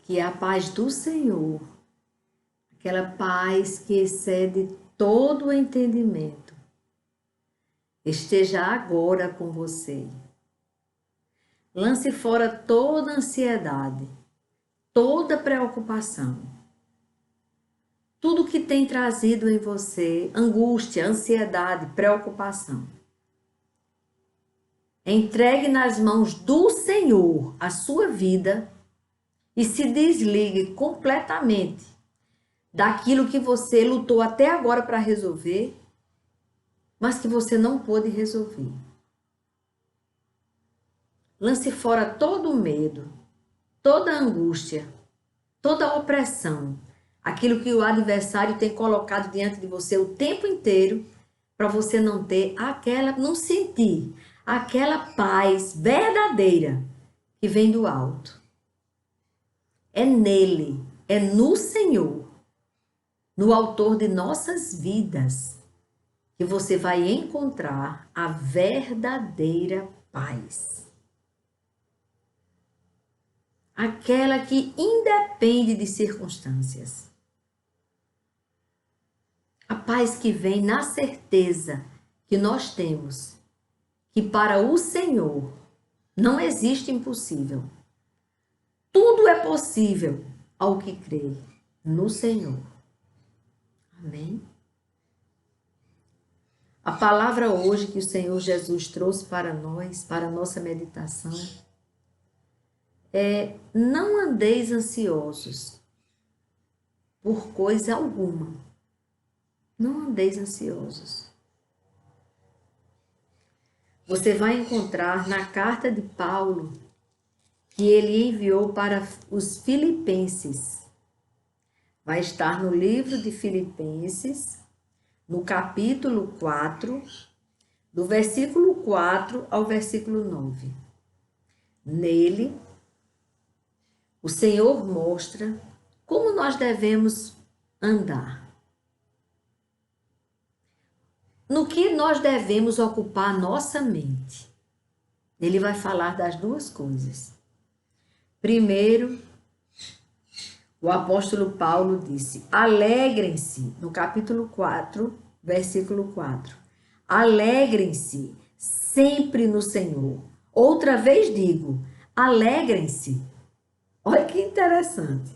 que a paz do Senhor, aquela paz que excede todo o entendimento, esteja agora com você. Lance fora toda ansiedade, toda preocupação, tudo que tem trazido em você angústia, ansiedade, preocupação. Entregue nas mãos do Senhor a sua vida e se desligue completamente daquilo que você lutou até agora para resolver, mas que você não pôde resolver. Lance fora todo o medo, toda a angústia, toda a opressão, aquilo que o adversário tem colocado diante de você o tempo inteiro para você não ter não sentir aquela paz verdadeira que vem do alto. É nele, é no Senhor, no autor de nossas vidas, que você vai encontrar a verdadeira paz. Aquela que independe de circunstâncias. A paz que vem na certeza que nós temos que para o Senhor não existe impossível. Tudo é possível ao que crê no Senhor. Amém? A palavra hoje que o Senhor Jesus trouxe para nós, para a nossa meditação, é: não andeis ansiosos por coisa alguma. Não andeis ansiosos. Você vai encontrar na carta de Paulo que ele enviou para os filipenses. Vai estar no livro de Filipenses, no capítulo 4, do versículo 4 ao versículo 9. Nele, o Senhor mostra como nós devemos andar. No que nós devemos ocupar a nossa mente. Ele vai falar das duas coisas. Primeiro, o apóstolo Paulo disse: alegrem-se, no capítulo 4, versículo 4. Alegrem-se sempre no Senhor. Outra vez digo, alegrem-se. Olha que interessante.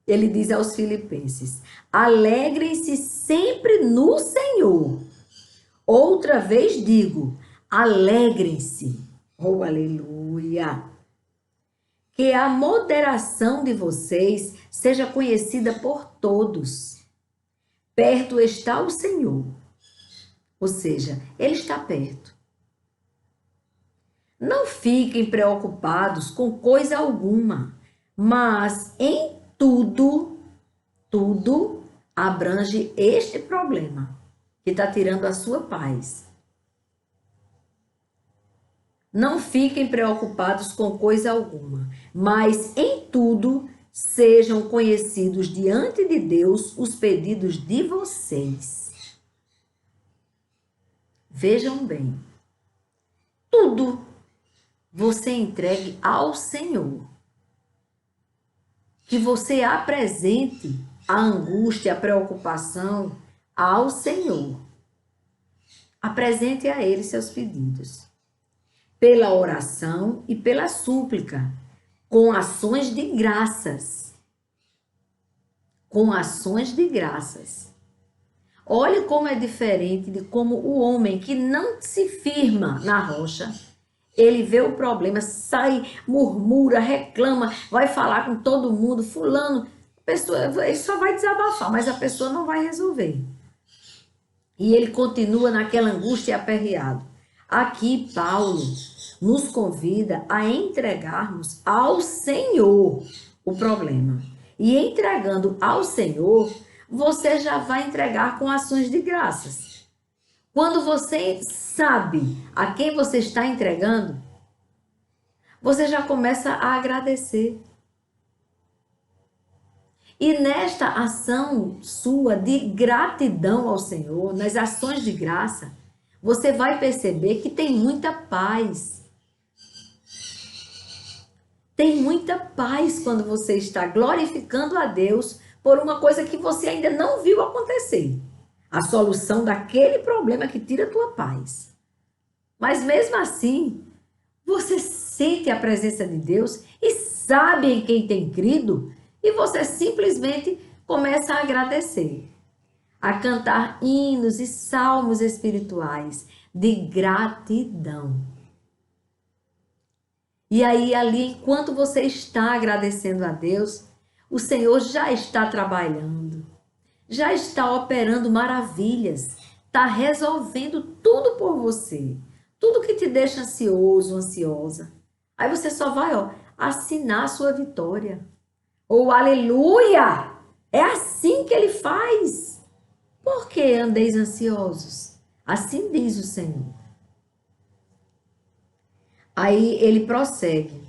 Ele diz aos filipenses: alegrem-se sempre no Senhor. Outra vez digo, alegrem-se. Oh, aleluia! Que a moderação de vocês seja conhecida por todos. Perto está o Senhor. Ou seja, Ele está perto. Não fiquem preocupados com coisa alguma, mas em tudo abrange este problema que está tirando a sua paz. Não fiquem preocupados com coisa alguma, mas em tudo sejam conhecidos diante de Deus os pedidos de vocês. Vejam bem, tudo você entregue ao Senhor. Que você apresente a angústia, a preocupação ao Senhor. Apresente a Ele seus pedidos. Pela oração e pela súplica, com ações de graças. Com ações de graças. Olhe como é diferente de como o homem que não se firma na rocha, ele vê o problema, sai, murmura, reclama, vai falar com todo mundo, fulano, ele só vai desabafar, mas a pessoa não vai resolver. E ele continua naquela angústia aperreado. Aqui, Paulo nos convida a entregarmos ao Senhor o problema. E entregando ao Senhor, você já vai entregar com ações de graças. Quando você sabe a quem você está entregando, você já começa a agradecer. E nesta ação sua de gratidão ao Senhor, nas ações de graça, você vai perceber que tem muita paz. Tem muita paz quando você está glorificando a Deus por uma coisa que você ainda não viu acontecer. A solução daquele problema que tira a tua paz. Mas mesmo assim, você sente a presença de Deus e sabe em quem tem crido e você simplesmente começa a agradecer, a cantar hinos e salmos espirituais de gratidão. E aí, ali, enquanto você está agradecendo a Deus, o Senhor já está trabalhando, já está operando maravilhas, está resolvendo tudo por você, tudo que te deixa ansioso, ansiosa. Aí você só vai, assinar a sua vitória. Ou aleluia! É assim que ele faz. Por que andeis ansiosos? Assim diz o Senhor. Aí ele prossegue.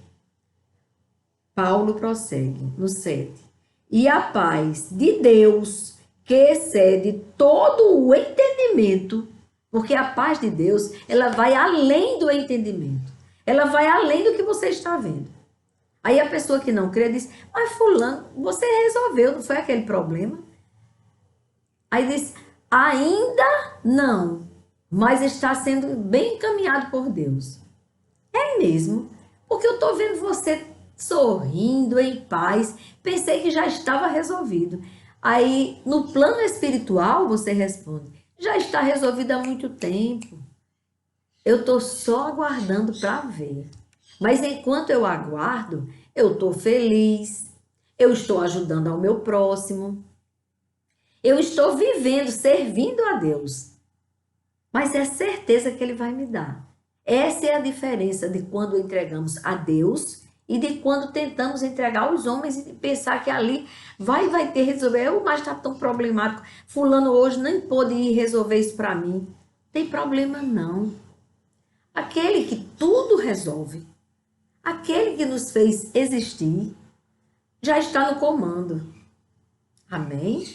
Paulo prossegue no 7. E a paz de Deus, que excede todo o entendimento, porque a paz de Deus, ela vai além do entendimento. Ela vai além do que você está vendo. Aí a pessoa que não crê diz, mas fulano, você resolveu, não foi aquele problema? Aí diz, ainda não, mas está sendo bem encaminhado por Deus. É mesmo, porque eu estou vendo você sorrindo, em paz, pensei que já estava resolvido. Aí, no plano espiritual, você responde, já está resolvido há muito tempo. Eu estou só aguardando para ver. Mas enquanto eu aguardo, eu estou feliz, eu estou ajudando ao meu próximo, eu estou vivendo, servindo a Deus. Mas é certeza que Ele vai me dar. Essa é a diferença de quando entregamos a Deus e de quando tentamos entregar aos homens e pensar que ali vai ter resolver. Mas está tão problemático. Fulano hoje nem pôde ir resolver isso para mim. Tem problema não. Aquele que tudo resolve, aquele que nos fez existir, já está no comando. Amém?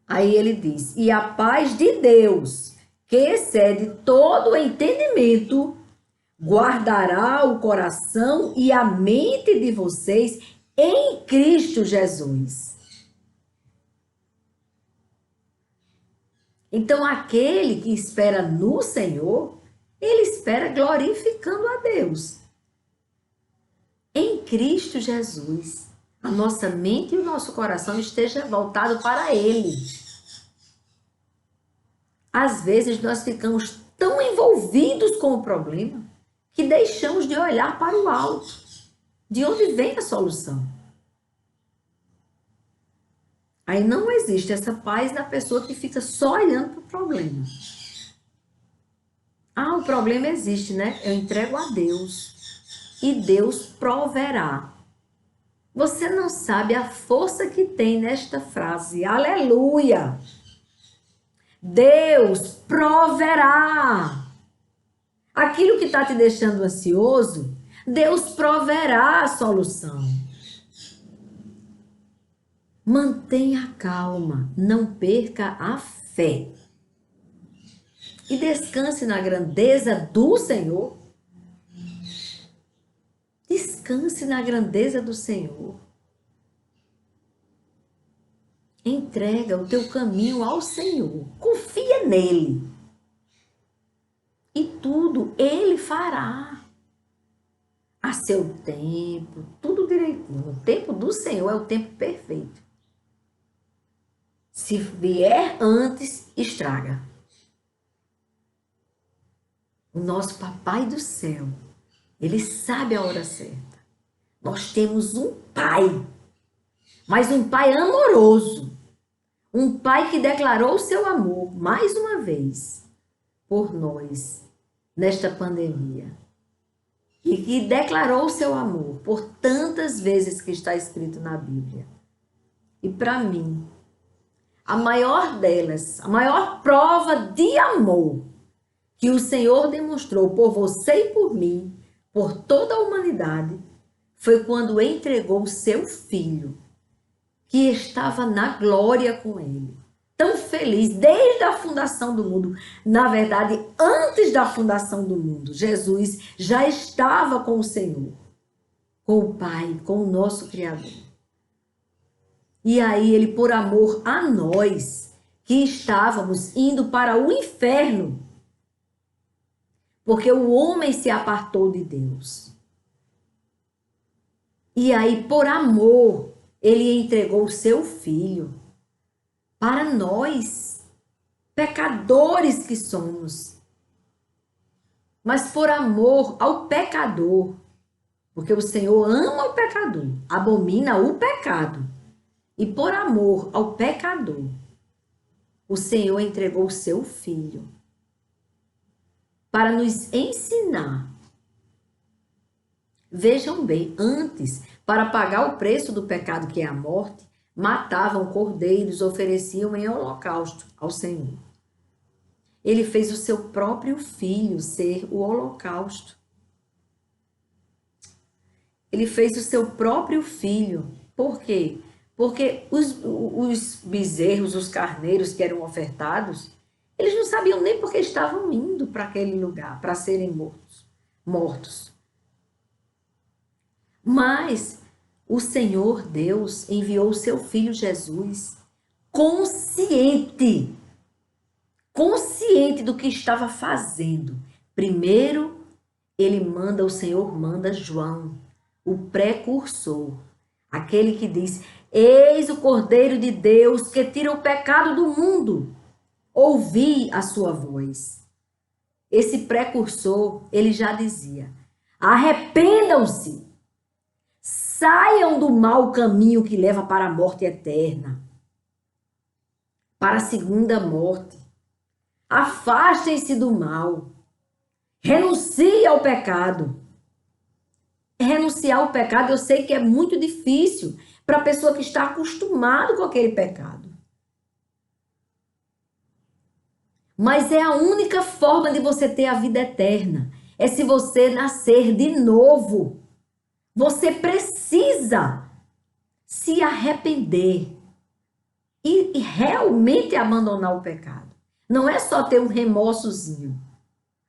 Aí ele diz, e a paz de Deus, que excede todo o entendimento, guardará o coração e a mente de vocês em Cristo Jesus. Então, aquele que espera no Senhor, ele espera glorificando a Deus. Em Cristo Jesus, a nossa mente e o nosso coração esteja voltado para Ele. Às vezes nós ficamos tão envolvidos com o problema que deixamos de olhar para o alto, de onde vem a solução. Aí não existe essa paz na pessoa que fica só olhando para o problema. Ah, o problema existe, né? Eu entrego a Deus e Deus proverá. Você não sabe a força que tem nesta frase. Aleluia! Deus proverá. Aquilo que está te deixando ansioso, Deus proverá a solução. Mantenha calma, não perca a fé. E descanse na grandeza do Senhor. Descanse na grandeza do Senhor. Entrega o teu caminho ao Senhor. Confia nele. E tudo Ele fará. A seu tempo, tudo direitinho. O tempo do Senhor é o tempo perfeito. Se vier antes, estraga. O nosso Papai do céu, Ele sabe a hora certa. Nós temos um Pai, mas um Pai amoroso. Um Pai que declarou o seu amor, mais uma vez, por nós, nesta pandemia. E que declarou o seu amor por tantas vezes que está escrito na Bíblia. E para mim, a maior delas, a maior prova de amor que o Senhor demonstrou por você e por mim, por toda a humanidade, foi quando entregou o seu Filho, que estava na glória com Ele. Tão feliz desde a fundação do mundo. Na verdade, antes da fundação do mundo, Jesus já estava com o Senhor. com o Pai, com o nosso Criador. E aí ele, por amor a nós, que estávamos indo para o inferno, porque o homem se apartou de Deus. E aí, por amor, ele entregou o seu filho para nós, pecadores que somos. Mas por amor ao pecador, porque o Senhor ama o pecador, abomina o pecado. E por amor ao pecador, o Senhor entregou o seu filho para nos ensinar. Vejam bem, antes, para pagar o preço do pecado, que é a morte, matavam cordeiros, ofereciam em holocausto ao Senhor. Ele fez o seu próprio filho ser o holocausto. Ele fez o seu próprio filho. Por quê? Porque os bezerros, os carneiros que eram ofertados, eles não sabiam nem porque estavam indo para aquele lugar, para serem mortos. Mas o Senhor Deus enviou o seu filho Jesus, consciente do que estava fazendo. Primeiro, o Senhor manda João, o precursor, aquele que diz: eis o Cordeiro de Deus que tira o pecado do mundo. Ouvi a sua voz. Esse precursor, ele já dizia: arrependam-se, saiam do mau caminho que leva para a morte eterna, para a segunda morte. Afastem-se do mal. Renuncie ao pecado. Renunciar ao pecado, eu sei que é muito difícil para a pessoa que está acostumada com aquele pecado. Mas é a única forma de você ter a vida eterna. É se você nascer de novo. Você precisa se arrepender e realmente abandonar o pecado. Não é só ter um remorsozinho.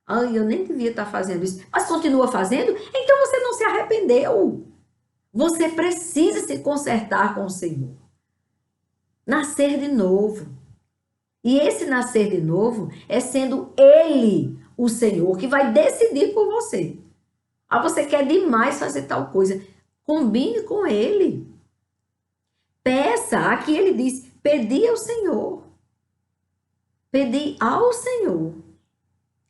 Ai, eu nem devia estar fazendo isso. Mas continua fazendo? Então você não se arrependeu. Você precisa se consertar com o Senhor. Nascer de novo. E esse nascer de novo é sendo Ele, o Senhor, que vai decidir por você. Ah, você quer demais fazer tal coisa. Combine com Ele. Peça. Aqui ele diz: pedi ao Senhor. Pedi ao Senhor.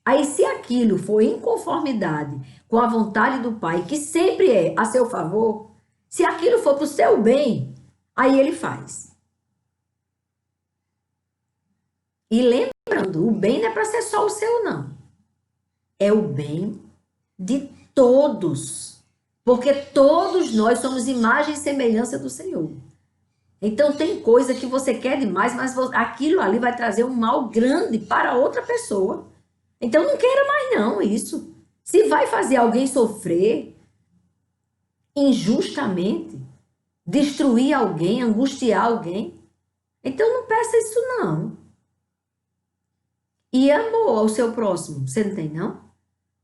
Aí, se aquilo for em conformidade com a vontade do Pai, que sempre é a seu favor, se aquilo for para o seu bem, aí ele faz. E lembrando, o bem não é para ser só o seu, não. É o bem de todos. Porque todos nós somos imagem e semelhança do Senhor. Então, tem coisa que você quer demais, mas aquilo ali vai trazer um mal grande para outra pessoa. Então, não queira mais não isso. Se vai fazer alguém sofrer injustamente, destruir alguém, angustiar alguém, então não peça isso não. E amor ao seu próximo, você não tem não?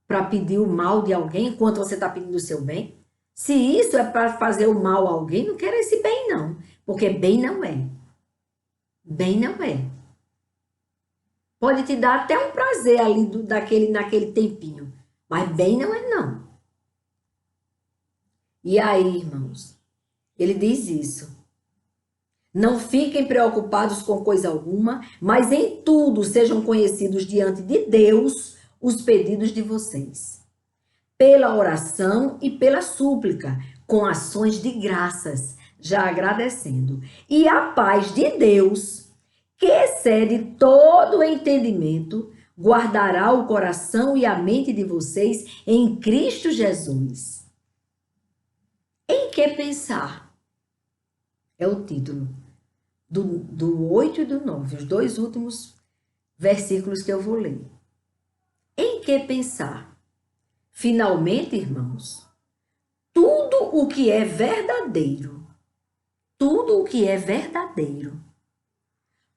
Para pedir o mal de alguém enquanto você está pedindo o seu bem? Se isso é para fazer o mal a alguém, não quero esse bem não. Porque bem não é. Bem não é. Pode te dar até um prazer ali naquele tempinho. Mas bem não é não. E aí, irmãos, ele diz isso. Não fiquem preocupados com coisa alguma, mas em tudo sejam conhecidos diante de Deus os pedidos de vocês. Pela oração e pela súplica, com ações de graças, já agradecendo. E a paz de Deus, que excede todo o entendimento, guardará o coração e a mente de vocês em Cristo Jesus. Em que pensar? É o título do 8 e do 9, os dois últimos versículos que eu vou ler. Em que pensar? Finalmente, irmãos, tudo o que é verdadeiro, tudo o que é verdadeiro,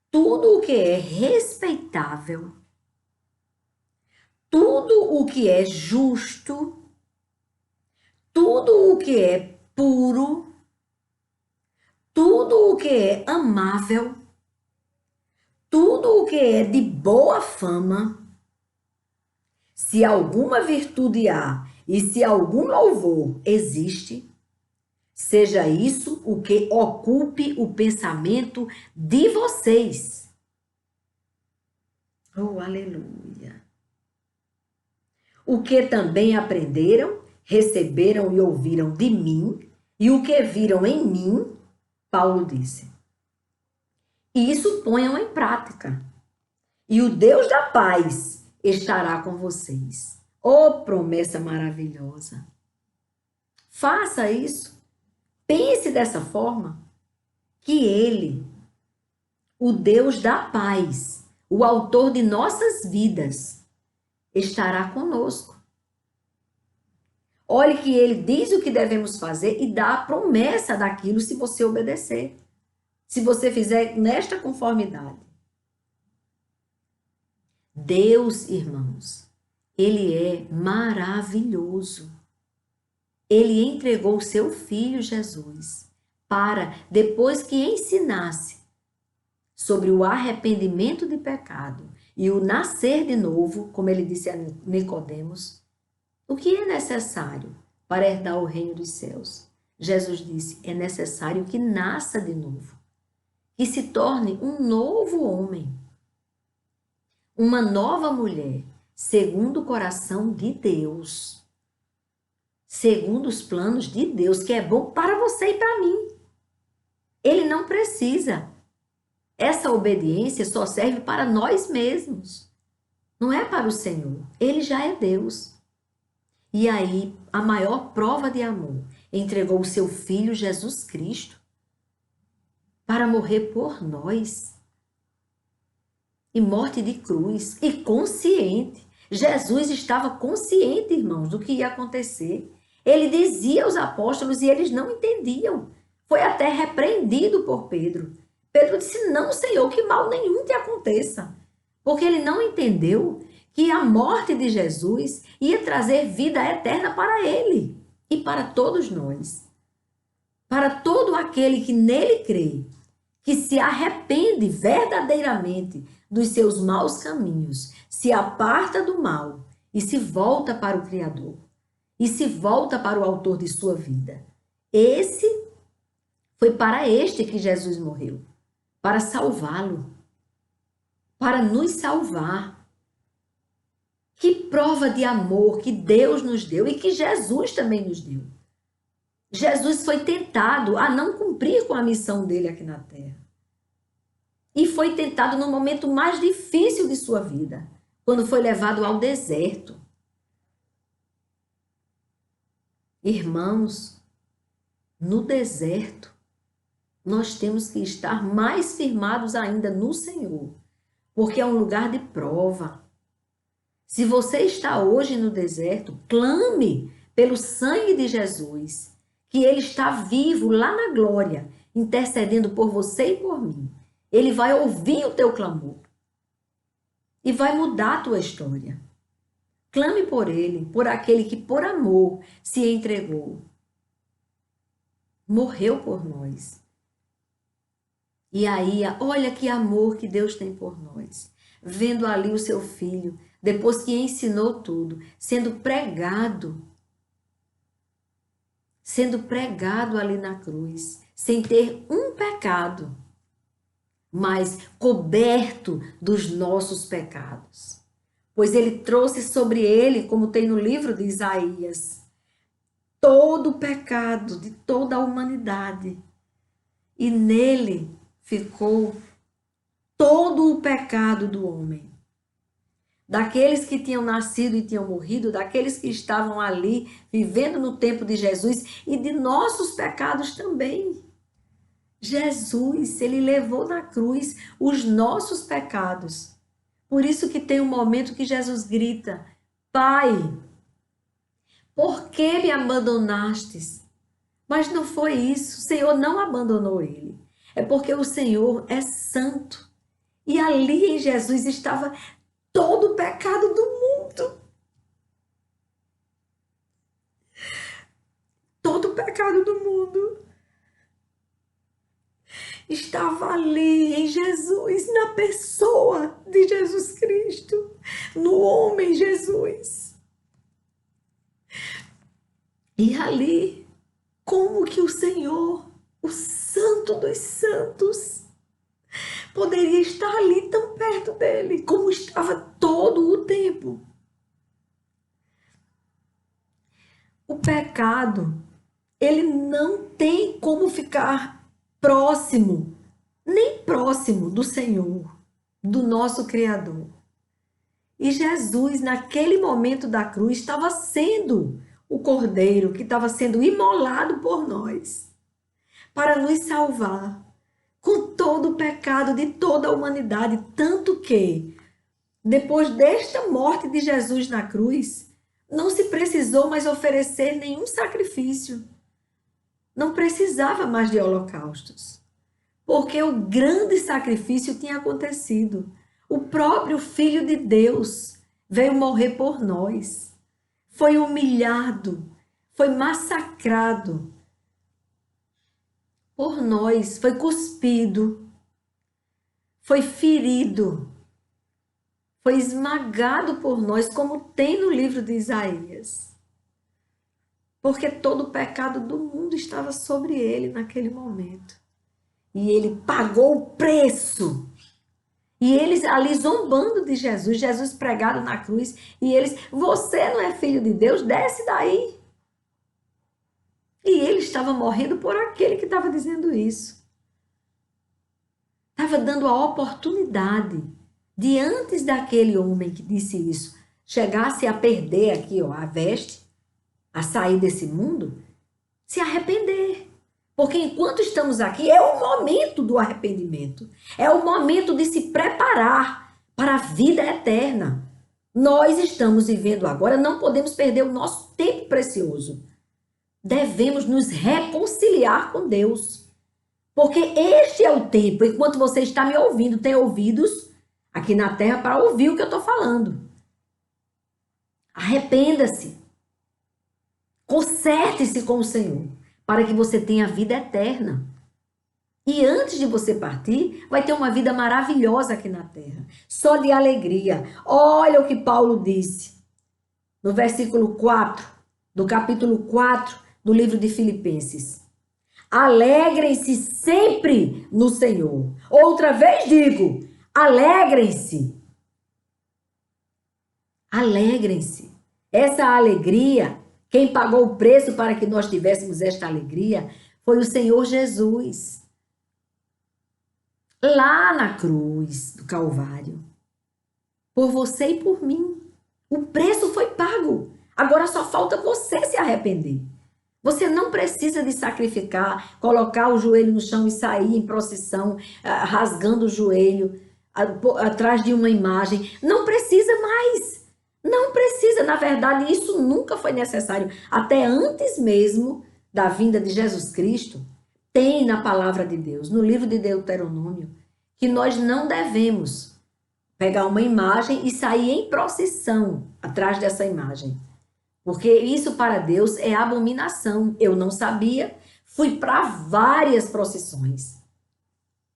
tudo o que é respeitável, tudo o que é justo, tudo o que é puro, tudo o que é amável, tudo o que é de boa fama, se alguma virtude há e se algum louvor existe, seja isso o que ocupe o pensamento de vocês. Oh, aleluia! O que também aprenderam, receberam e ouviram de mim, e o que viram em mim, Paulo disse. E isso ponham em prática. E o Deus da paz estará com vocês. Oh, promessa maravilhosa! Faça isso. Pense dessa forma, que Ele, o Deus da paz, o autor de nossas vidas, estará conosco. Olhe que Ele diz o que devemos fazer e dá a promessa daquilo se você obedecer. Se você fizer nesta conformidade. Deus, irmãos, Ele é maravilhoso. Ele entregou o seu Filho Jesus para, depois que ensinasse sobre o arrependimento de pecado e o nascer de novo, como ele disse a Nicodemos, o que é necessário para herdar o reino dos céus? Jesus disse, é necessário que nasça de novo, que se torne um novo homem, uma nova mulher, segundo o coração de Deus, segundo os planos de Deus, que é bom para você e para mim. Ele não precisa. Essa obediência só serve para nós mesmos, não é para o Senhor. Ele já é Deus. E aí, a maior prova de amor, entregou o seu Filho Jesus Cristo para morrer por nós. E morte de cruz, e consciente. Jesus estava consciente, irmãos, do que ia acontecer. Ele dizia aos apóstolos e eles não entendiam. Foi até repreendido por Pedro. Pedro disse, não, Senhor, que mal nenhum te aconteça. Porque ele não entendeu que a morte de Jesus ia trazer vida eterna para ele e para todos nós. Para todo aquele que nele crê, que se arrepende verdadeiramente dos seus maus caminhos, se aparta do mal e se volta para o Criador, e se volta para o autor de sua vida. Foi para este que Jesus morreu, para salvá-lo, para nos salvar. Que prova de amor que Deus nos deu e que Jesus também nos deu. Jesus foi tentado a não cumprir com a missão dele aqui na terra. E foi tentado no momento mais difícil de sua vida, quando foi levado ao deserto. Irmãos, no deserto, nós temos que estar mais firmados ainda no Senhor, porque é um lugar de prova. Se você está hoje no deserto, clame pelo sangue de Jesus, que Ele está vivo lá na glória, intercedendo por você e por mim. Ele vai ouvir o teu clamor e vai mudar a tua história. Clame por Ele, por aquele que por amor se entregou. Morreu por nós. E aí, olha que amor que Deus tem por nós. Vendo ali o seu filho, depois que ensinou tudo, sendo pregado ali na cruz, sem ter um pecado, mas coberto dos nossos pecados. Pois ele trouxe sobre ele, como tem no livro de Isaías, todo o pecado de toda a humanidade. E nele ficou todo o pecado do homem. Daqueles que tinham nascido e tinham morrido, daqueles que estavam ali vivendo no tempo de Jesus e de nossos pecados também. Jesus, ele levou na cruz os nossos pecados. Por isso que tem um momento que Jesus grita, Pai, por que me abandonastes? Mas não foi isso, o Senhor não abandonou ele. É porque o Senhor é santo. E ali em Jesus estava todo o pecado do mundo. o pecado do mundo. Estava ali em Jesus, na pessoa de Jesus Cristo, no homem Jesus. E ali, como que o Senhor, o Santo dos Santos, poderia estar ali tão perto dele, como estava todo o tempo? O pecado, ele não tem como ficar próximo, nem próximo do Senhor, do nosso Criador. E Jesus, naquele momento da cruz, estava sendo o Cordeiro que estava sendo imolado por nós, para nos salvar com todo o pecado de toda a humanidade, tanto que, depois desta morte de Jesus na cruz, não se precisou mais oferecer nenhum sacrifício. Não precisava mais de holocaustos, porque o grande sacrifício tinha acontecido. O próprio Filho de Deus veio morrer por nós. Foi humilhado, foi massacrado por nós, foi cuspido, foi ferido, foi esmagado por nós, como tem no livro de Isaías. Porque todo o pecado do mundo estava sobre ele naquele momento. E ele pagou o preço. E eles ali zombando de Jesus, Jesus pregado na cruz, e eles, você não é filho de Deus? Desce daí. E ele estava morrendo por aquele que estava dizendo isso. Estava dando a oportunidade de, antes daquele homem que disse isso, chegasse a perder aqui, ó, a veste, a sair desse mundo, se arrepender. Porque enquanto estamos aqui, é o momento do arrependimento. É o momento de se preparar para a vida eterna. Nós estamos vivendo agora, não podemos perder o nosso tempo precioso. Devemos nos reconciliar com Deus. Porque este é o tempo, enquanto você está me ouvindo, tem ouvidos aqui na terra para ouvir o que eu estou falando. Arrependa-se. Conserte-se com o Senhor, para que você tenha vida eterna. E antes de você partir, vai ter uma vida maravilhosa aqui na terra, só de alegria. Olha o que Paulo disse no versículo 4, do capítulo 4 do livro de Filipenses. Alegrem-se sempre no Senhor. Outra vez digo, alegrem-se. Alegrem-se. Essa alegria, quem pagou o preço para que nós tivéssemos esta alegria, foi o Senhor Jesus. Lá na cruz do Calvário. Por você e por mim. O preço foi pago. Agora só falta você se arrepender. Você não precisa de sacrificar, colocar o joelho no chão e sair em procissão, rasgando o joelho, atrás de uma imagem. Não precisa mais. Não precisa. Na verdade, isso nunca foi necessário. Até antes mesmo da vinda de Jesus Cristo, tem na palavra de Deus, no livro de Deuteronômio, que nós não devemos pegar uma imagem e sair em procissão atrás dessa imagem. Porque isso para Deus é abominação. Eu não sabia, fui para várias procissões.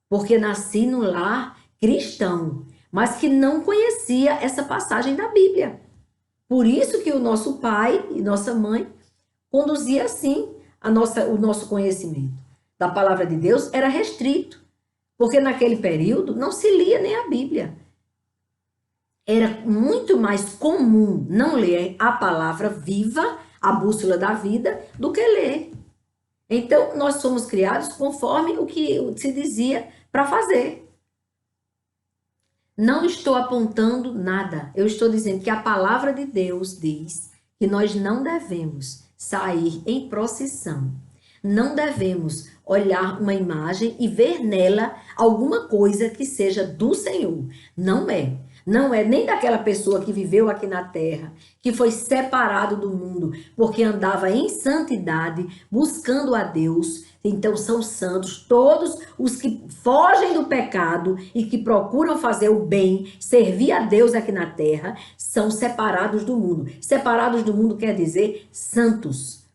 Porque nasci num lar cristão, mas que não conhecia essa passagem da Bíblia. Por isso que o nosso pai e nossa mãe conduzia assim o nosso conhecimento da palavra de Deus era restrito. Porque naquele período não se lia nem a Bíblia. Era muito mais comum não ler a palavra viva, a bússola da vida, do que ler. Então, nós somos criados conforme o que se dizia para fazer. Não estou apontando nada. Eu estou dizendo que a palavra de Deus diz que nós não devemos sair em procissão. Não devemos olhar uma imagem e ver nela alguma coisa que seja do Senhor. Não é. Não é nem daquela pessoa que viveu aqui na terra, que foi separado do mundo, porque andava em santidade, buscando a Deus. Então são santos todos os que fogem do pecado e que procuram fazer o bem, servir a Deus aqui na terra, são separados do mundo. Separados do mundo quer dizer santos.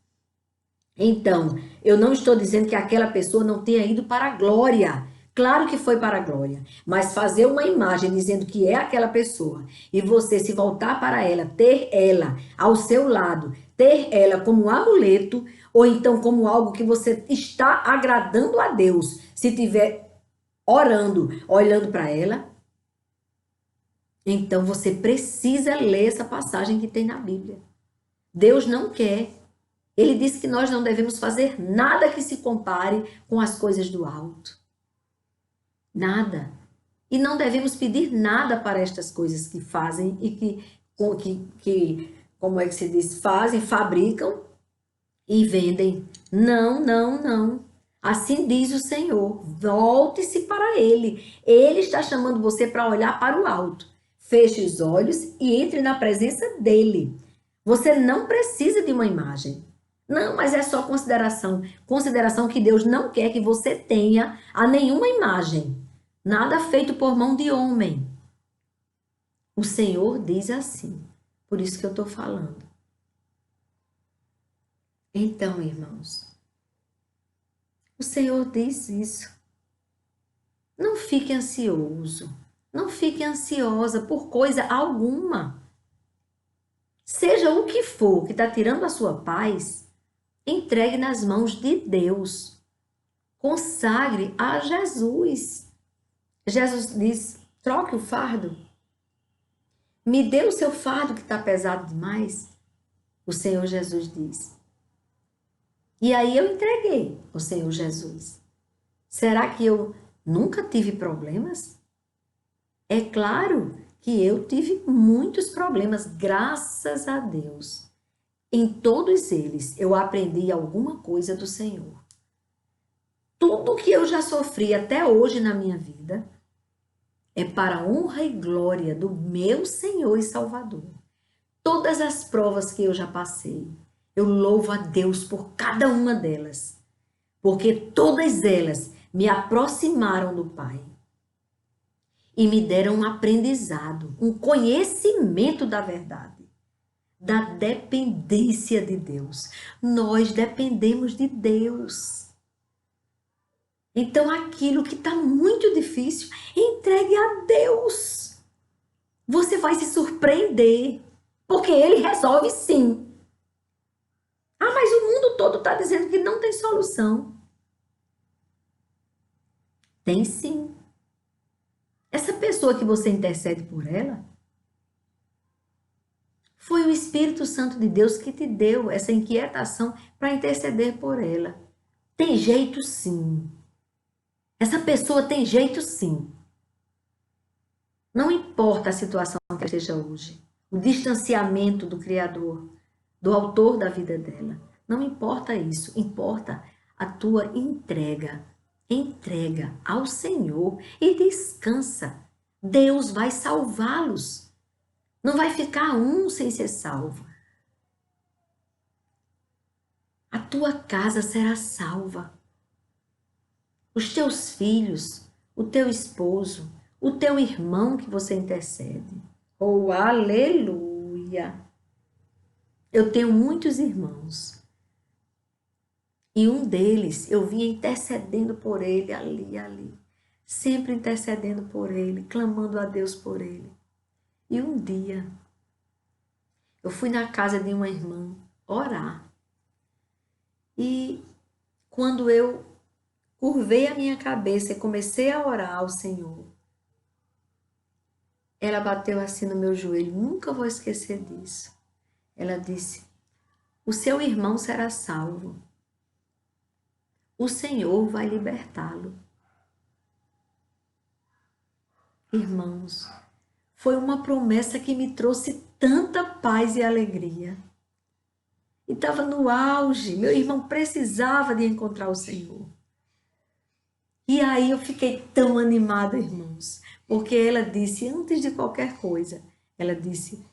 Então, eu não estou dizendo que aquela pessoa não tenha ido para a glória. Claro que foi para a glória, mas fazer uma imagem dizendo que é aquela pessoa e você se voltar para ela, ter ela ao seu lado, ter ela como um amuleto ou então como algo que você está agradando a Deus, se tiver orando, olhando para ela, então você precisa ler essa passagem que tem na Bíblia. Deus não quer. Ele disse que nós não devemos fazer nada que se compare com as coisas do alto. Nada. E não devemos pedir nada para estas coisas que fazem e como é que se diz, fazem, fabricam e vendem. Não, não, não. Assim diz o Senhor. Volte-se para Ele. Ele está chamando você para olhar para o alto. Feche os olhos e entre na presença dEle. Você não precisa de uma imagem. Não, mas é só consideração. Consideração que Deus não quer que você tenha a nenhuma imagem. Nada feito por mão de homem. O Senhor diz assim. Por isso que eu estou falando. Então, irmãos, o Senhor diz isso. Não fique ansioso. Não fique ansiosa por coisa alguma. Seja o que for que está tirando a sua paz, entregue nas mãos de Deus. Consagre a Jesus. Jesus diz, troque o fardo. Me dê o seu fardo que está pesado demais. O Senhor Jesus diz. E aí eu entreguei ao Senhor Jesus. Será que eu nunca tive problemas? É claro que eu tive muitos problemas, graças a Deus. Em todos eles eu aprendi alguma coisa do Senhor. Tudo que eu já sofri até hoje na minha vida é para a honra e glória do meu Senhor e Salvador. Todas as provas que eu já passei, eu louvo a Deus por cada uma delas, porque todas elas me aproximaram do Pai e me deram um aprendizado, um conhecimento da verdade, da dependência de Deus. Nós dependemos de Deus. Então, aquilo que está muito difícil, entregue a Deus. Você vai se surpreender, porque Ele resolve sim. Ah, mas o mundo todo está dizendo que não tem solução. Tem sim. Essa pessoa que você intercede por ela, foi o Espírito Santo de Deus que te deu essa inquietação para interceder por ela. Tem jeito sim. Essa pessoa tem jeito sim. Não importa a situação que esteja hoje, o distanciamento do Criador, do autor da vida dela. Não importa isso, importa a tua entrega. Entrega ao Senhor e descansa. Deus vai salvá-los. Não vai ficar um sem ser salvo. A tua casa será salva. Os teus filhos, o teu esposo, o teu irmão que você intercede. Oh, aleluia! Eu tenho muitos irmãos. E um deles, eu vinha intercedendo por ele ali. Sempre intercedendo por ele, clamando a Deus por ele. E um dia, eu fui na casa de uma irmã orar. E quando eu curvei a minha cabeça e comecei a orar ao Senhor, ela bateu assim no meu joelho, nunca vou esquecer disso. Ela disse, o seu irmão será salvo. O Senhor vai libertá-lo. Irmãos, foi uma promessa que me trouxe tanta paz e alegria. E estava no auge, meu irmão precisava de encontrar o Senhor. E aí eu fiquei tão animada, irmãos, porque ela disse, antes de qualquer coisa, ela disse,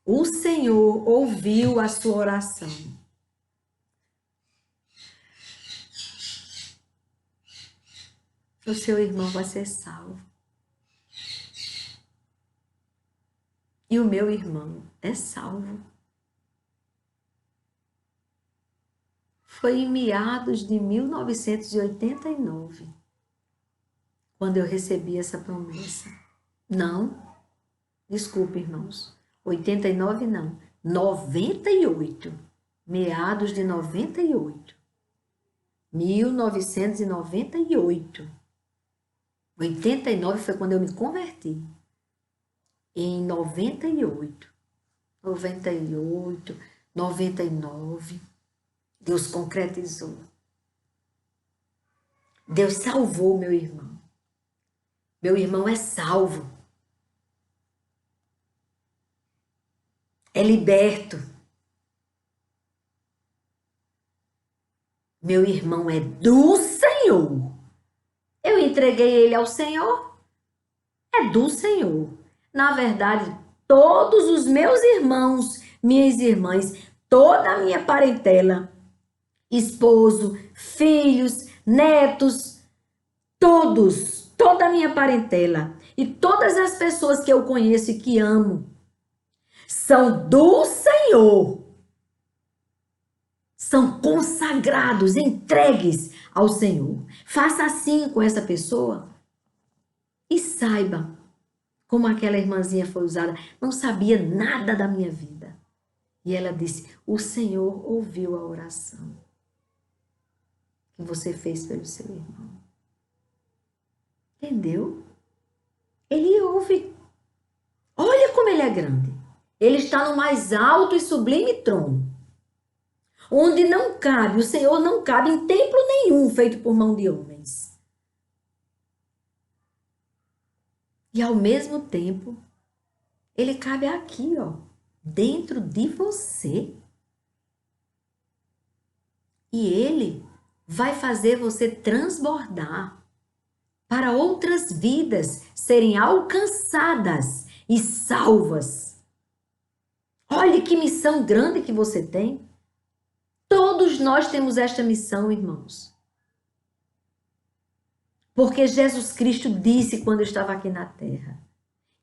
o Senhor ouviu a sua oração. O seu irmão vai ser salvo. E o meu irmão é salvo. Foi em meados de 1989, quando eu recebi essa promessa. Não, desculpe, irmãos. 89 não, 98. Meados de 98. 1998. 89 foi quando eu me converti. Em 98. 98, 99. Deus concretizou. Deus salvou meu irmão. Meu irmão é salvo. É liberto. Meu irmão é do Senhor. Eu entreguei ele ao Senhor. É do Senhor. Na verdade, todos os meus irmãos, minhas irmãs, toda a minha parentela, esposo, filhos, netos, todos, toda a minha parentela e todas as pessoas que eu conheço e que amo, são do Senhor. São consagrados, entregues ao Senhor. Faça assim com essa pessoa e saiba como aquela irmãzinha foi usada. Não sabia nada da minha vida. E ela disse, o Senhor ouviu a oração que você fez pelo seu irmão. Entendeu? Ele ouve. Olha como ele é grande. Ele está no mais alto e sublime trono, onde não cabe, o Senhor não cabe em templo nenhum feito por mão de homens. E ao mesmo tempo, ele cabe aqui, ó, dentro de você. E ele vai fazer você transbordar para outras vidas serem alcançadas e salvas. Olhe que missão grande que você tem. Todos nós temos esta missão, irmãos. Porque Jesus Cristo disse quando estava aqui na terra: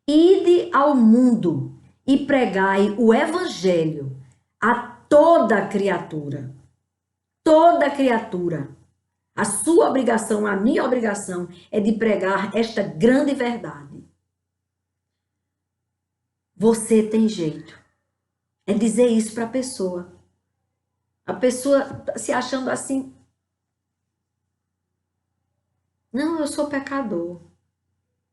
ide ao mundo e pregai o evangelho a toda criatura. Toda criatura. A sua obrigação, a minha obrigação é de pregar esta grande verdade. Você tem jeito. É dizer isso para a pessoa. A pessoa se achando assim, não, eu sou pecador.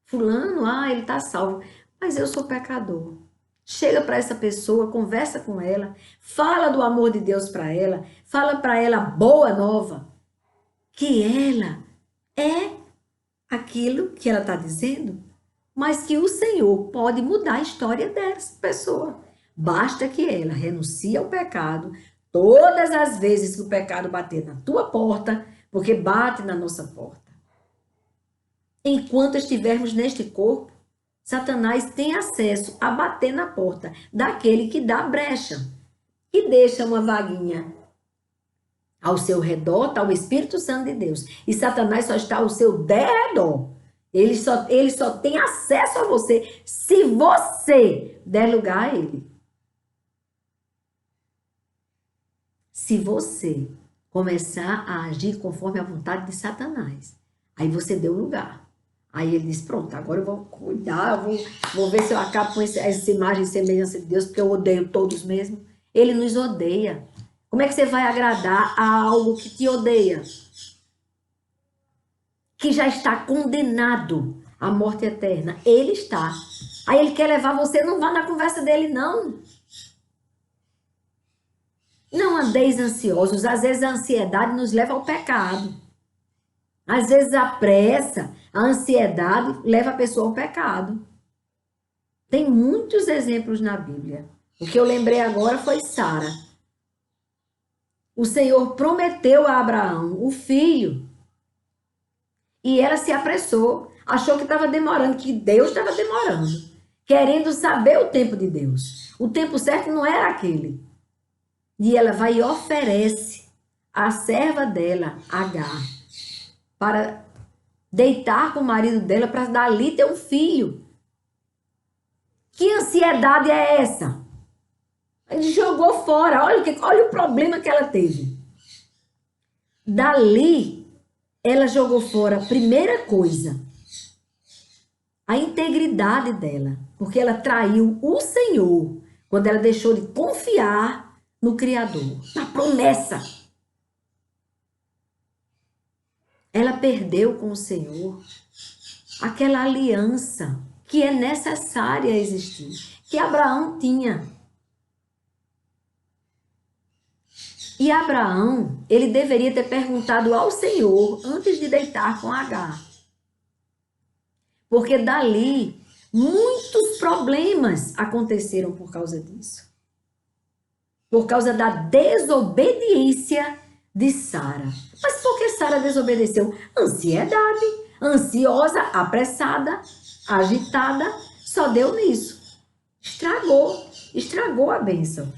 Fulano, ele está salvo, mas eu sou pecador. Chega para essa pessoa, conversa com ela, fala do amor de Deus para ela, fala para ela a boa nova, que ela é aquilo que ela está dizendo, mas que o Senhor pode mudar a história dessa pessoa. Basta que ela renuncie ao pecado todas as vezes que o pecado bater na tua porta, porque bate na nossa porta. Enquanto estivermos neste corpo, Satanás tem acesso a bater na porta daquele que dá brecha, que deixa uma vaguinha ao seu redor, está o Espírito Santo de Deus. E Satanás só está ao seu derredor. Ele só tem acesso a você se você der lugar a ele. Se você começar a agir conforme a vontade de Satanás, aí você deu lugar. Aí ele diz, pronto, agora eu vou cuidar, vou ver se eu acabo com essa imagem e semelhança de Deus, porque eu odeio todos mesmo. Ele nos odeia. Como é que você vai agradar a algo que te odeia? Que já está condenado à morte eterna. Ele está. Aí ele quer levar você, não vá na conversa dele, não. Não andeis ansiosos. Às vezes a ansiedade nos leva ao pecado. Às vezes a pressa, a ansiedade leva a pessoa ao pecado. Tem muitos exemplos na Bíblia. O que eu lembrei agora foi Sara. O Senhor prometeu a Abraão o filho. E ela se apressou. Achou que estava demorando, que Deus estava demorando. Querendo saber o tempo de Deus. O tempo certo não era aquele. E ela vai e oferece a serva dela, Agar, para deitar com o marido dela, para dali ter um filho. Que ansiedade é essa? Ele jogou fora. Olha o problema que ela teve. Dali, ela jogou fora a primeira coisa, a integridade dela, porque ela traiu o Senhor quando ela deixou de confiar no Criador, na promessa. Ela perdeu com o Senhor aquela aliança que é necessária existir, que Abraão tinha. E Abraão, ele deveria ter perguntado ao Senhor antes de deitar com Agar. Porque dali, muitos problemas aconteceram por causa disso. Por causa da desobediência de Sara. Mas por que Sara desobedeceu? Ansiedade, ansiosa, apressada, agitada, só deu nisso. Estragou a bênção.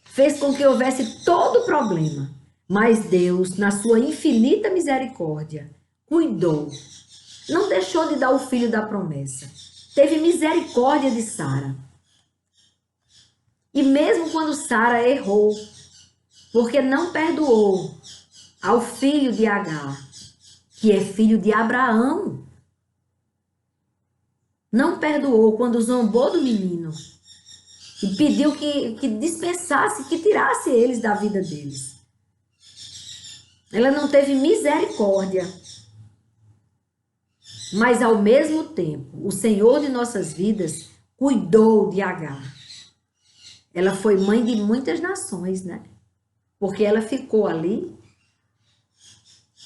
Fez com que houvesse todo o problema. Mas Deus, na sua infinita misericórdia, cuidou. Não deixou de dar o filho da promessa. Teve misericórdia de Sara. E mesmo quando Sara errou, porque não perdoou ao filho de Agar, que é filho de Abraão, não perdoou quando zombou do menino e pediu que dispensasse, que tirasse eles da vida deles. Ela não teve misericórdia. Mas ao mesmo tempo, o Senhor de nossas vidas cuidou de Agar. Ela foi mãe de muitas nações, né? Porque ela ficou ali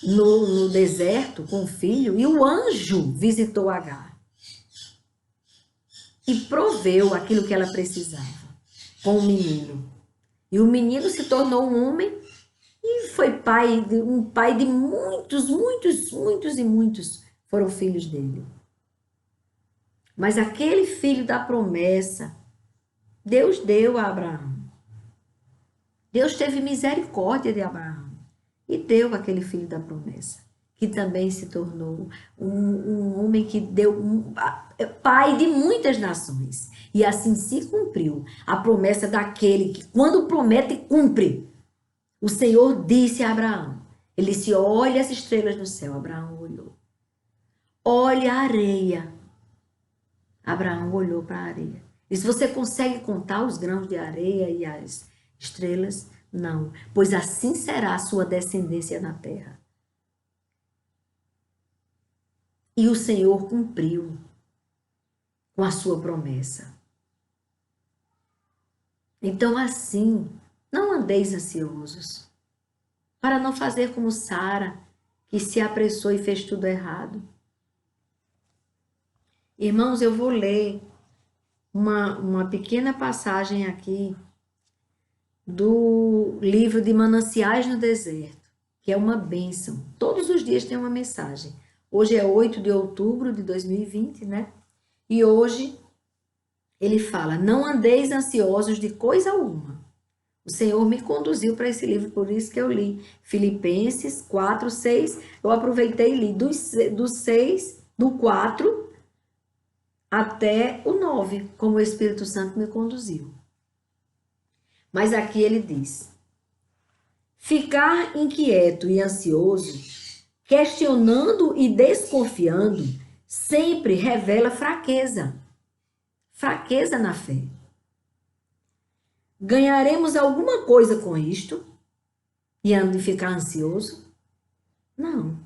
no deserto com o filho e o anjo visitou Agar. E proveu aquilo que ela precisava com o menino. E o menino se tornou um homem e foi um pai de muitos e muitos foram filhos dele. Mas aquele filho da promessa, Deus deu a Abraão. Deus teve misericórdia de Abraão e deu aquele filho da promessa, que também se tornou um homem que deu pai de muitas nações. E assim se cumpriu a promessa daquele que, quando promete, cumpre. O Senhor disse a Abraão, ele disse, olha as estrelas no céu. Abraão olhou. Olha a areia. Abraão olhou para a areia. E se você consegue contar os grãos de areia e as estrelas? Não, pois assim será a sua descendência na terra. E o Senhor cumpriu com a sua promessa. Então assim, não andeis ansiosos, para não fazer como Sara, que se apressou e fez tudo errado. Irmãos, eu vou ler uma pequena passagem aqui do livro de Mananciais no Deserto, que é uma bênção. Todos os dias tem uma mensagem. Hoje é 8 de outubro de 2020, né? E hoje ele fala, não andeis ansiosos de coisa alguma. O Senhor me conduziu para esse livro, por isso que eu li Filipenses 4, 6. Eu aproveitei e li do 4 até o 9, como o Espírito Santo me conduziu. Mas aqui ele diz, ficar inquieto e ansioso, questionando e desconfiando, sempre revela fraqueza. Fraqueza na fé. Ganharemos alguma coisa com isto? E de ficar ansioso? Não.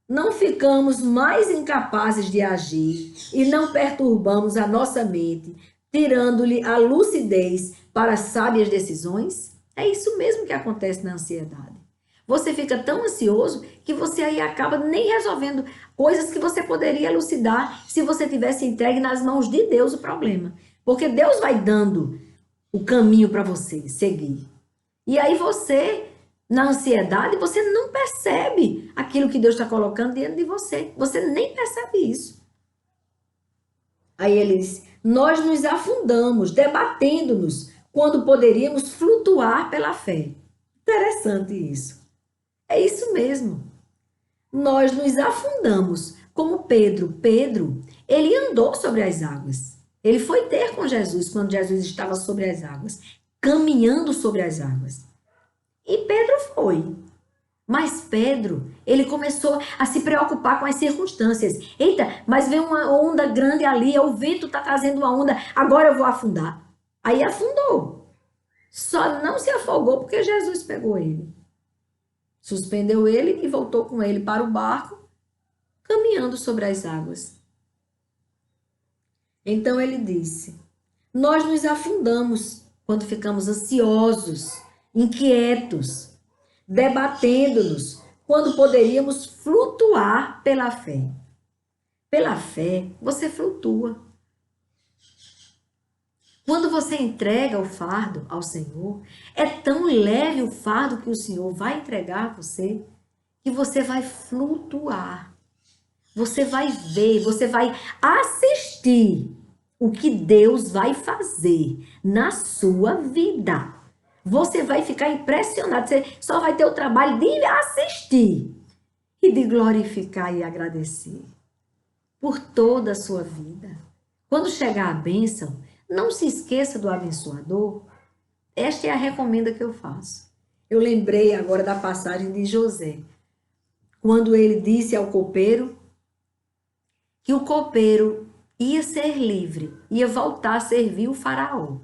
Não ficamos mais incapazes de agir e não perturbamos a nossa mente, tirando-lhe a lucidez para sábias decisões? É isso mesmo que acontece na ansiedade. Você fica tão ansioso que você aí acaba nem resolvendo coisas que você poderia elucidar se você tivesse entregue nas mãos de Deus o problema. Porque Deus vai dando o caminho para você seguir. E aí você, na ansiedade, você não percebe aquilo que Deus está colocando diante de você. Você nem percebe isso. Aí ele diz, nós nos afundamos, debatendo-nos, quando poderíamos flutuar pela fé. Interessante isso. É isso mesmo. Nós nos afundamos, como Pedro. Pedro, ele andou sobre as águas. Ele foi ter com Jesus quando Jesus estava sobre as águas, caminhando sobre as águas. E Pedro foi. Mas Pedro, ele começou a se preocupar com as circunstâncias. Eita, mas vem uma onda grande ali, o vento está trazendo uma onda, agora eu vou afundar. Aí afundou. Só não se afogou porque Jesus pegou ele. Suspendeu ele e voltou com ele para o barco, caminhando sobre as águas. Então ele disse: nós nos afundamos quando ficamos ansiosos, inquietos, debatendo-nos, quando poderíamos flutuar pela fé. Pela fé, você flutua. Quando você entrega o fardo ao Senhor, é tão leve o fardo que o Senhor vai entregar a você, que você vai flutuar. Você vai ver, você vai assistir o que Deus vai fazer na sua vida. Você vai ficar impressionado, você só vai ter o trabalho de assistir e de glorificar e agradecer por toda a sua vida. Quando chegar a bênção, não se esqueça do abençoador. Esta é a recomenda que eu faço. Eu lembrei agora da passagem de José, quando ele disse ao copeiro que o copeiro ia ser livre, ia voltar a servir o faraó.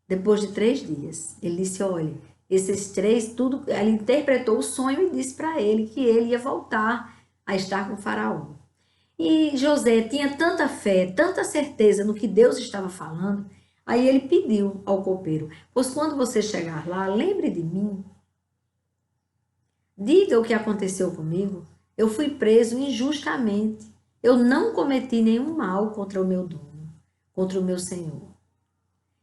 Depois de 3 dias, ele disse, olha, esses 3, tudo, ele interpretou o sonho e disse para ele que ele ia voltar a estar com o faraó. E José tinha tanta fé, tanta certeza no que Deus estava falando, aí ele pediu ao copeiro, pois quando você chegar lá, lembre de mim. Diga o que aconteceu comigo. Eu fui preso injustamente. Eu não cometi nenhum mal contra o meu dono, contra o meu Senhor.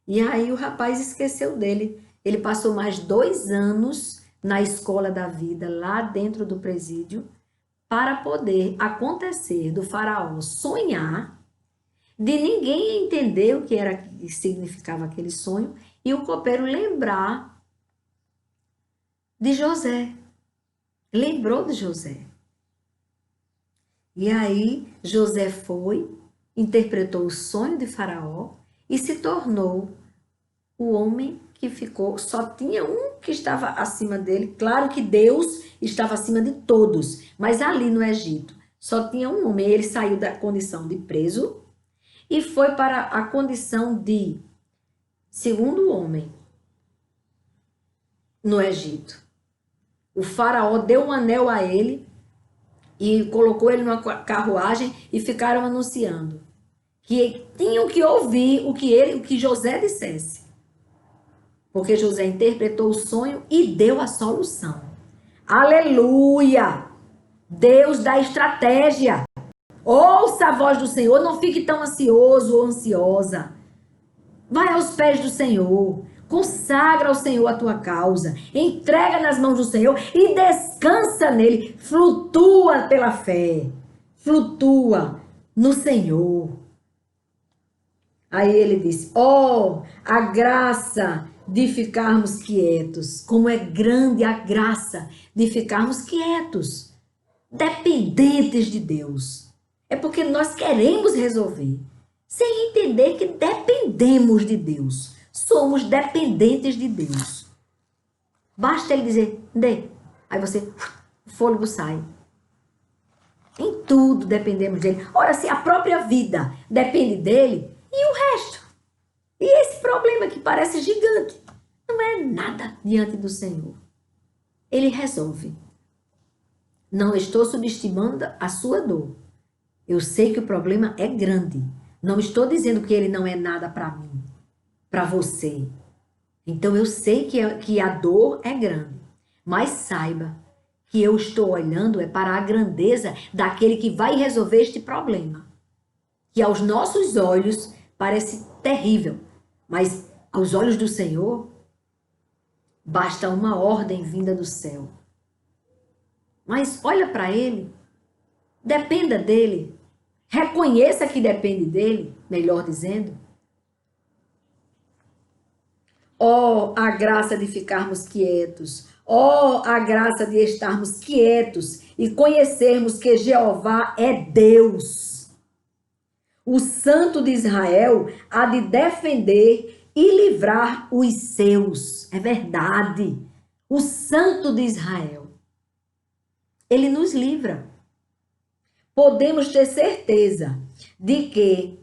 E aí o rapaz esqueceu dele. Ele passou mais 2 anos na escola da vida, lá dentro do presídio, para poder acontecer do faraó sonhar, de ninguém entender o que era que significava aquele sonho, e o copeiro lembrar de José. Lembrou de José. E aí José foi, interpretou o sonho de faraó e se tornou o homem que ficou, só tinha um que estava acima dele. Claro que Deus estava acima de todos, mas ali no Egito só tinha um homem. Ele saiu da condição de preso e foi para a condição de segundo homem no Egito. O faraó deu um anel a ele e colocou ele numa carruagem e ficaram anunciando que tinham que ouvir o que José dissesse. Porque José interpretou o sonho e deu a solução. Aleluia! Deus dá estratégia. Ouça a voz do Senhor, não fique tão ansioso ou ansiosa. Vai aos pés do Senhor. Consagra ao Senhor a tua causa. Entrega nas mãos do Senhor e descansa nele. Flutua pela fé. Flutua no Senhor. Aí ele disse, a graça de ficarmos quietos. Como é grande a graça de ficarmos quietos, dependentes de Deus. É porque nós queremos resolver, sem entender que dependemos de Deus. Somos dependentes de Deus. Basta ele dizer, dê. Aí você, o fôlego sai. Em tudo dependemos dele. Ora, se a própria vida depende dele, e o resto? E esse problema que parece gigante, não é nada diante do Senhor. Ele resolve. Não estou subestimando a sua dor. Eu sei que o problema é grande. Não estou dizendo que ele não é nada para mim, para você. Então eu sei que a dor é grande. Mas saiba que eu estou olhando para a grandeza daquele que vai resolver este problema. Que aos nossos olhos parece terrível, mas aos olhos do Senhor basta uma ordem vinda do céu. Mas olha para ele, dependa dele, reconheça que depende dele, melhor dizendo. A graça de ficarmos quietos, a graça de estarmos quietos e conhecermos que Jeová é Deus. O Santo de Israel há de defender e livrar os seus. É verdade. O Santo de Israel. Ele nos livra. Podemos ter certeza de que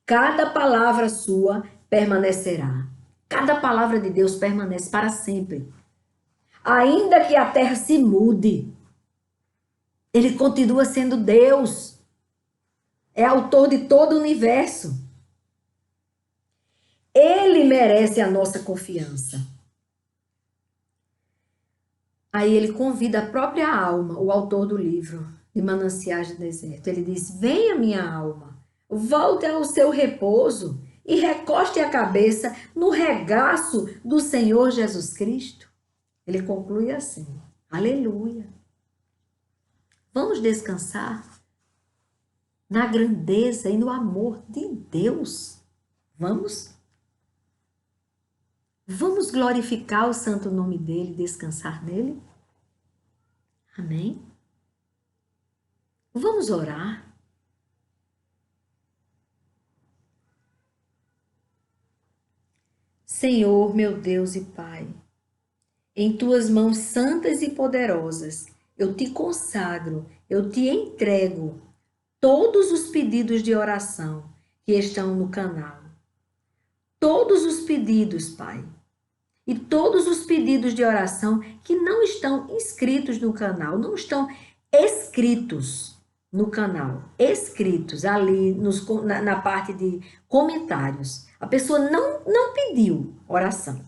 cada palavra sua permanecerá. Cada palavra de Deus permanece para sempre. Ainda que a terra se mude, ele continua sendo Deus. É autor de todo o universo. Ele merece a nossa confiança. Aí ele convida a própria alma, o autor do livro de Mananciais do Deserto. Ele diz: venha, minha alma, volte ao seu repouso e recoste a cabeça no regaço do Senhor Jesus Cristo. Ele conclui assim: aleluia. Vamos descansar na grandeza e no amor de Deus. Vamos? Vamos glorificar o santo nome dele, descansar nele? Amém? Vamos orar. Senhor, meu Deus e Pai, em tuas mãos santas e poderosas, eu te consagro, eu te entrego todos os pedidos de oração que estão no canal. Todos os pedidos, Pai. E todos os pedidos de oração que não estão inscritos no canal, não estão escritos no canal, escritos ali na parte de comentários. A pessoa não pediu oração,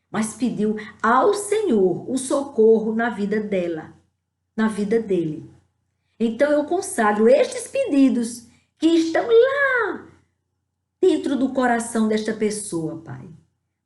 mas pediu ao Senhor o socorro na vida dela, na vida dele. Então eu consagro estes pedidos que estão lá dentro do coração desta pessoa, Pai,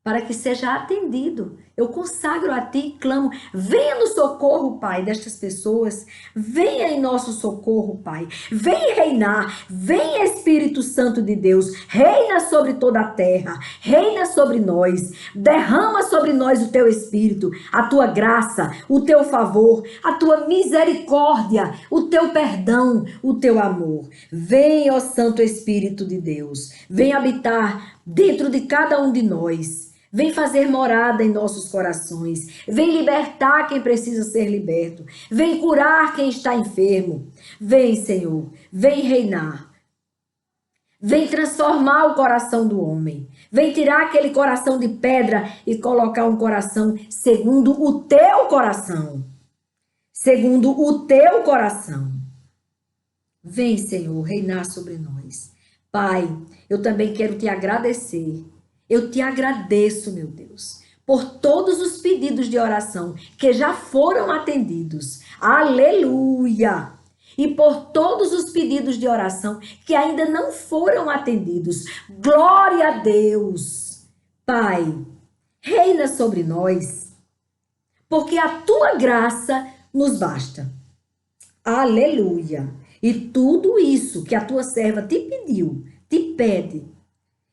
para que seja atendido. Eu consagro a Ti e clamo: venha no socorro, Pai, destas pessoas. Venha em nosso socorro, Pai. Vem reinar. Vem, Espírito Santo de Deus. Reina sobre toda a terra. Reina sobre nós. Derrama sobre nós o Teu Espírito, a Tua graça, o Teu favor, a Tua misericórdia, o Teu perdão, o Teu amor. Vem, ó Santo Espírito de Deus. Vem habitar dentro de cada um de nós. Vem fazer morada em nossos corações. Vem libertar quem precisa ser liberto. Vem curar quem está enfermo. Vem, Senhor. Vem reinar. Vem transformar o coração do homem. Vem tirar aquele coração de pedra e colocar um coração segundo o teu coração. Segundo o teu coração. Vem, Senhor, reinar sobre nós. Pai, eu também quero te agradecer. Eu te agradeço, meu Deus, por todos os pedidos de oração que já foram atendidos. Aleluia! E por todos os pedidos de oração que ainda não foram atendidos. Glória a Deus! Pai, reina sobre nós, porque a tua graça nos basta. Aleluia! E tudo isso que a tua serva te pediu, te pede,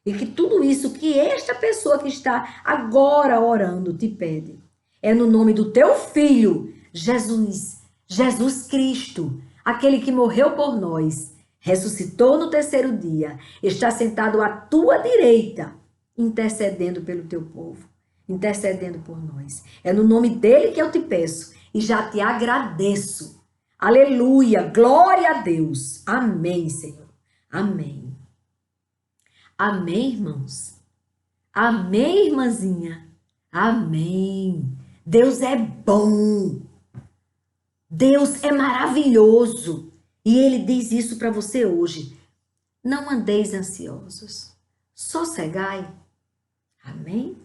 e que tudo isso que esta pessoa que está agora orando te pede, é no nome do teu Filho, Jesus Cristo, aquele que morreu por nós, ressuscitou no terceiro dia, está sentado à tua direita, intercedendo pelo teu povo, intercedendo por nós. É no nome dele que eu te peço e já te agradeço. Aleluia, glória a Deus. Amém, Senhor. Amém. Amém, irmãos? Amém, irmãzinha? Amém. Deus é bom. Deus é maravilhoso. E Ele diz isso para você hoje. Não andeis ansiosos. Sossegai. Amém?